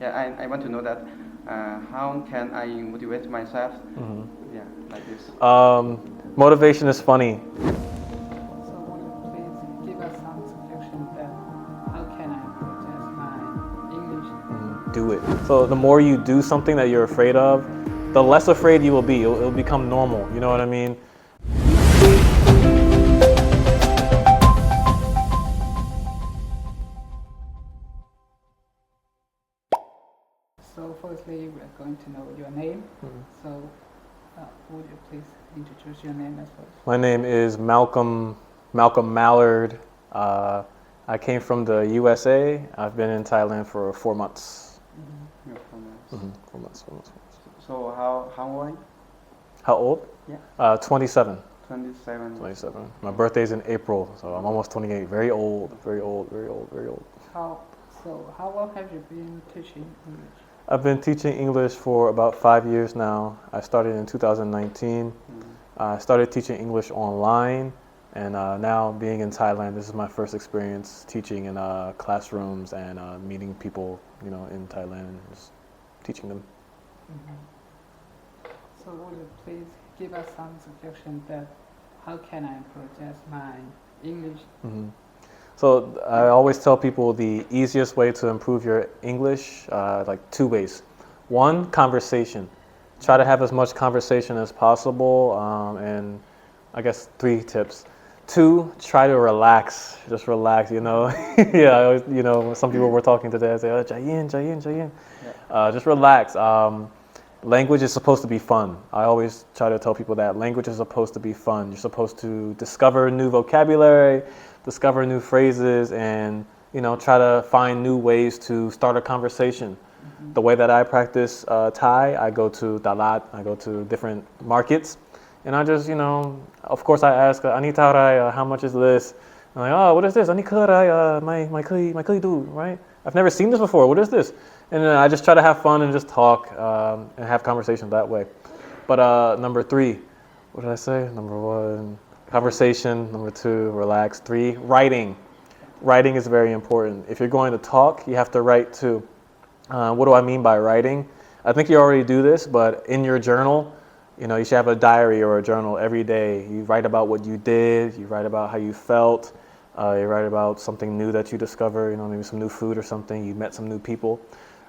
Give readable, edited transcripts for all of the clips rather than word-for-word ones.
Yeah, I want to know that how can I motivate myself? Yeah, like this. Motivation is funny. So would you please give us some suggestions that how can I practice my English? Do it. So the more you do something that you're afraid of, the less afraid you will be. It'll become normal. You know what I mean? So firstly, we are going to know your name. So would you please introduce your name as well? My name is Malcolm Mallard. I came from the USA. I've been in Thailand for 4 months. Yeah, from us. 4 months. 4 months. So how old are you? How old? Yeah, 27. 27. 27. My birthday's in April, so I'm almost 28. Very old. Very old. Very old. Very old. How long have you been teaching English? I've been teaching English for about 5 years now. I started in 2019. I started teaching English online, and now being in Thailand, this is my first experience teaching in classrooms and meeting people, in Thailand and just teaching them. So would you please give us some suggestions that how can I practice my English? So I always tell people the easiest way to improve your English, like 2 ways. 1, conversation. Try to have as much conversation as possible, and I guess 3 tips. 2, try to relax. Just relax, Yeah, I always, some people were talking today. I say, oh, Jayin. Just relax. Language is supposed to be fun. I always try to tell people that language is supposed to be fun. You're supposed to discover new vocabulary, discover new phrases, and try to find new ways to start a conversation. The way that I practice Thai, I go to Dalat, I go to different markets, and I just, of course I ask, Anita, how much is this? I'm like, oh, what is this? Anika, my do, right? I've never seen this before. What is this? And I just try to have fun and just talk and have conversations that way. But number 3, what did I say? Number 1, conversation. Number 2, relax. 3, writing. Writing is very important. If you're going to talk, you have to write too. What do I mean by writing? I think you already do this, but in your journal, you should have a diary or a journal every day. You write about what you did. You write about how you felt. You write about something new that you discover, maybe some new food or something. You met some new people.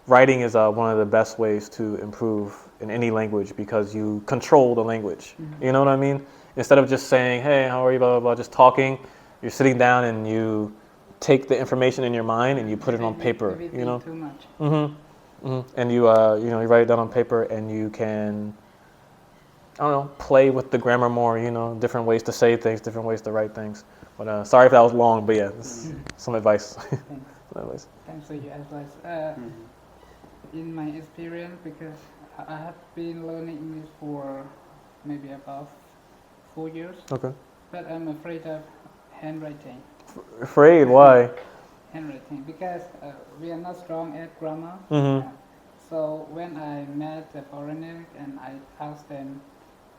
Writing is one of the best ways to improve in any language because you control the language. You know what I mean? Instead of just saying, hey, how are you, blah, blah, blah, just talking, you're sitting down and you take the information in your mind and you put it on paper, Too much. And you write it down on paper and you can, I don't know, play with the grammar more, different ways to say things, different ways to write things. But sorry if that was long, but yeah, this is some advice. Thanks. Thanks for your advice. In my experience, because I have been learning English for maybe about 4 years. Okay. But I'm afraid of handwriting. Afraid? Why? Handwriting, because we are not strong at grammar. So when I met a foreigner and I asked them,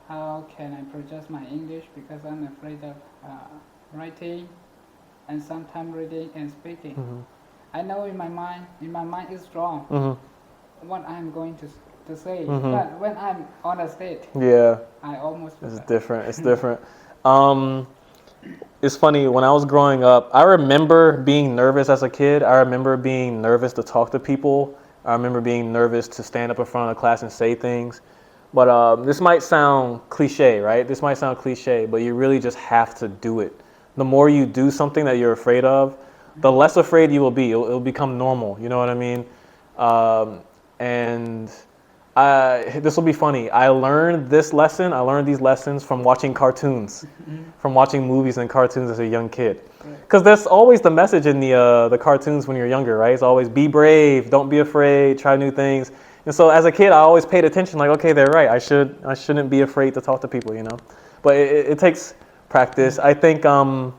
how can I project my English? Because I'm afraid of writing and sometimes reading and speaking. I know in my mind is strong what I'm going to say, but when I'm on a stage, I almost forget. It's different. It's funny, when I was growing up, I remember being nervous as a kid. I remember being nervous to talk to people. I remember being nervous to stand up in front of the class and say things. But this might sound cliche, right? This might sound cliche, but you really just have to do it. The more you do something that you're afraid of, the less afraid you will be. It'll become normal, you know what I mean? And this will be funny. I learned these lessons from watching cartoons, from watching movies and cartoons as a young kid. Because that's always the message in the cartoons when you're younger, right? It's always be brave, don't be afraid, try new things. And so as a kid, I always paid attention, like, okay, they're right. I shouldn't be afraid to talk to people, But it takes practice. I think the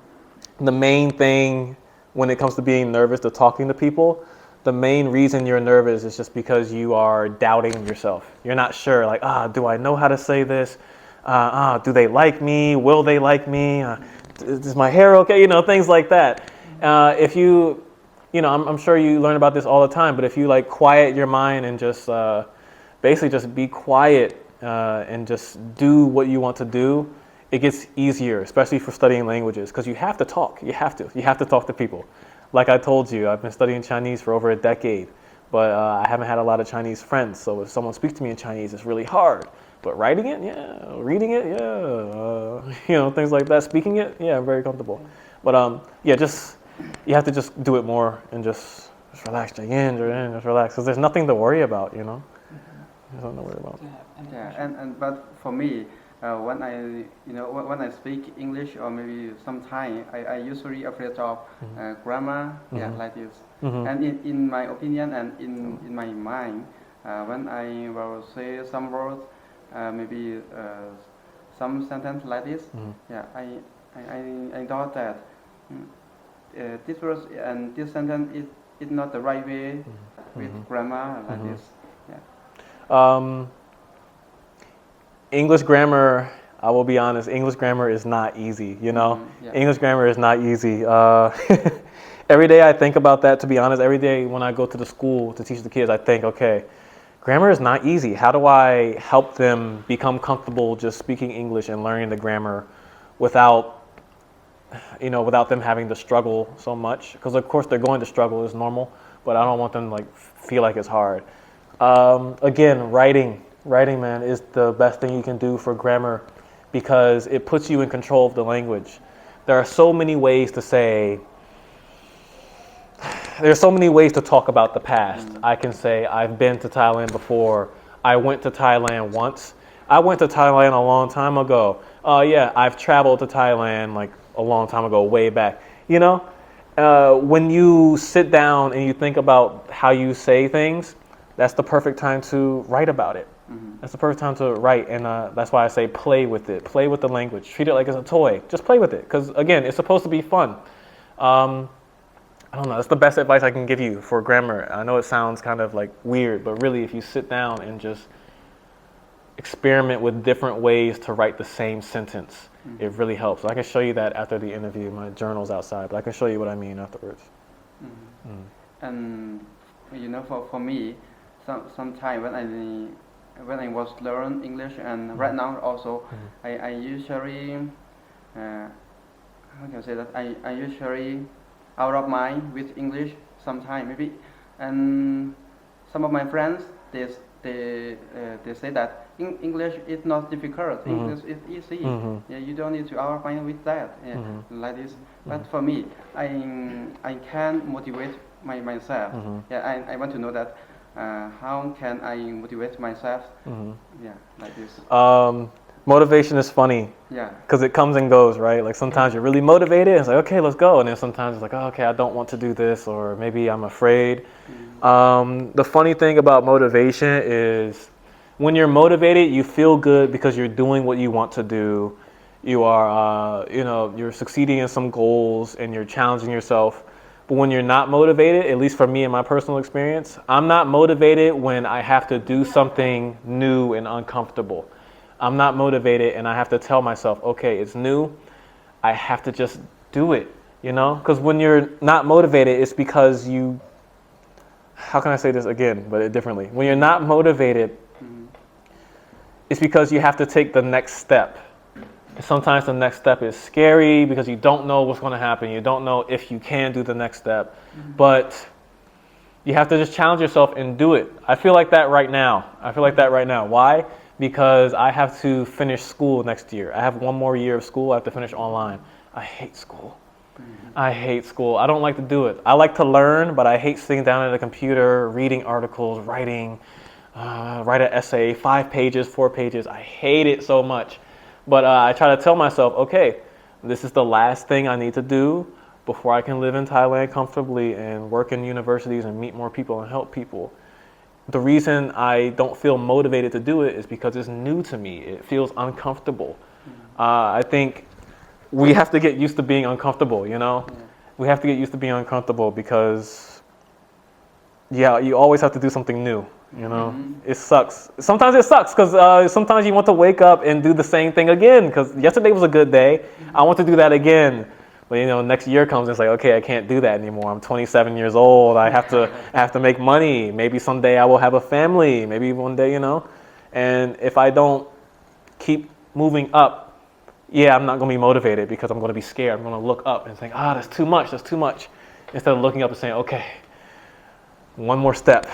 main thing when it comes to being nervous to talking to people, the main reason you're nervous is just because you are doubting yourself. You're not sure, like, do I know how to say this? Do they like me? Will they like me? Is my hair okay? Things like that. If you I'm sure you learn about this all the time, but if you like quiet your mind and just basically just be quiet and just do what you want to do, it gets easier, especially for studying languages, because you have to talk. You have to talk to people. Like I told you, I've been studying Chinese for over a decade, but I haven't had a lot of Chinese friends. So if someone speaks to me in Chinese, it's really hard. But writing it, yeah. Reading it, yeah. Things like that. Speaking it, yeah, I'm very comfortable. But yeah, you have to just do it more and just relax, just relax, because there's nothing to worry about. There's nothing to worry about. Yeah, and but for me, when I speak English or maybe sometime, I usually afraid of grammar, yeah, like this. And in my opinion and in my mind, when I will say some words, maybe some sentence like this, yeah, I thought that this words and this sentence is not the right way with grammar like this. Yeah. English grammar, I will be honest, English grammar is not easy, Yeah. English grammar is not easy. Every day I think about that, to be honest. Every day when I go to the school to teach the kids, I think, okay, grammar is not easy. How do I help them become comfortable just speaking English and learning the grammar without them having to struggle so much? Because of course they're going to struggle, it's normal, but I don't want them to feel like it's hard. Again, writing, man, is the best thing you can do for grammar because it puts you in control of the language. There are so many ways to say, there's so many ways to talk about the past. I can say, I've been to Thailand before. I went to Thailand once. I went to Thailand a long time ago. Yeah, I've traveled to Thailand a long time ago, way back. When you sit down and you think about how you say things, that's the perfect time to write about it. That's the perfect time to write, and that's why I say play with it. Play with the language. Treat it like it's a toy. Just play with it, because again, it's supposed to be fun. I don't know. That's the best advice I can give you for grammar. I know it sounds kind of weird, but really, if you sit down and just experiment with different ways to write the same sentence, it really helps. I can show you that after the interview. My journal's outside, but I can show you what I mean afterwards. And for me, sometime when I was learn English and right now also, I usually how can I say that I usually out of mind with English sometime maybe, and some of my friends they say that English is not difficult. English is easy. Yeah, you don't need to out of mind with that. Yeah, like this. But for me, I can motivate myself. Yeah, I want to know that how can I motivate myself? Yeah, like this. Motivation is funny. Yeah. Because it comes and goes, right? Sometimes you're really motivated, and it's okay, let's go. And then sometimes it's oh, okay, I don't want to do this, or maybe I'm afraid. The funny thing about motivation is when you're motivated, you feel good because you're doing what you want to do. You are, you're succeeding in some goals and you're challenging yourself. But when you're not motivated, at least for me in my personal experience, I'm not motivated when I have to do something new and uncomfortable. I'm not motivated and I have to tell myself, okay, it's new. I have to just do it, Because when you're not motivated, it's because how can I say this again, but differently? When you're not motivated, it's because you have to take the next step. Sometimes the next step is scary because you don't know what's going to happen. You don't know if you can do the next step. But you have to just challenge yourself and do it. I feel like that right now. Why? Because I have to finish school next year. I have one more year of school. I have to finish online. I hate school. I don't like to do it. I like to learn, but I hate sitting down at a computer, reading articles, writing, write an essay, 5 pages, 4 pages. I hate it so much. But I try to tell myself, okay, this is the last thing I need to do before I can live in Thailand comfortably and work in universities and meet more people and help people. The reason I don't feel motivated to do it is because it's new to me. It feels uncomfortable. I think we have to get used to being uncomfortable, We have to get used to being uncomfortable because, you always have to do something new, It sucks. Sometimes it sucks because sometimes you want to wake up and do the same thing again because yesterday was a good day. I want to do that again. But you know, next year comes, it's like, okay, I can't do that anymore. I'm 27 years old. I have to make money. Maybe someday I will have a family. Maybe one day, you know. And if I don't keep moving up, yeah, I'm not going to be motivated because I'm going to be scared. I'm going to look up and think, that's too much. That's too much. Instead of looking up and saying, okay, one more step,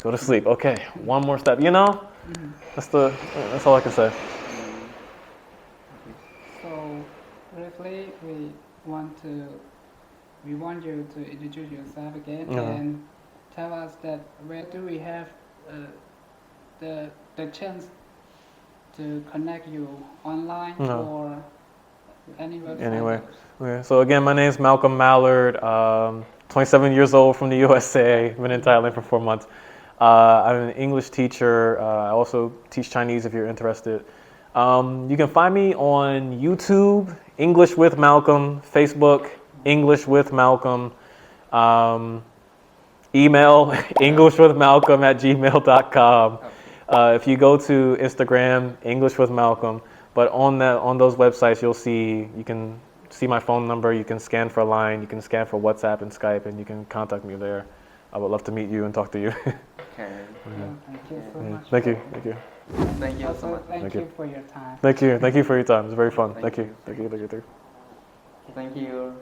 go to sleep. Okay, one more step. You know, that's all I can say. So briefly, we want you to introduce yourself again and tell us that where do we have the chance to connect you online or any website? Anyway, okay. So again, my name is Malcolm Mallard. 27 years old from the USA. Been in Thailand for 4 months. I'm an English teacher. I also teach Chinese if you're interested. You can find me on YouTube, English with Malcolm, Facebook, English with Malcolm, email englishwithmalcolm@gmail.com. If you go to Instagram, English with Malcolm, but on those websites you can see my phone number. You can scan for a line. You can scan for WhatsApp and Skype, and you can contact me there. I would love to meet you and talk to you. Okay. Thank you so much. Thank you. Thank you. Thank you so much. Thank you for your time. Thank you. Thank you for your time. It's very fun. Thank you. Thank you. Thank you.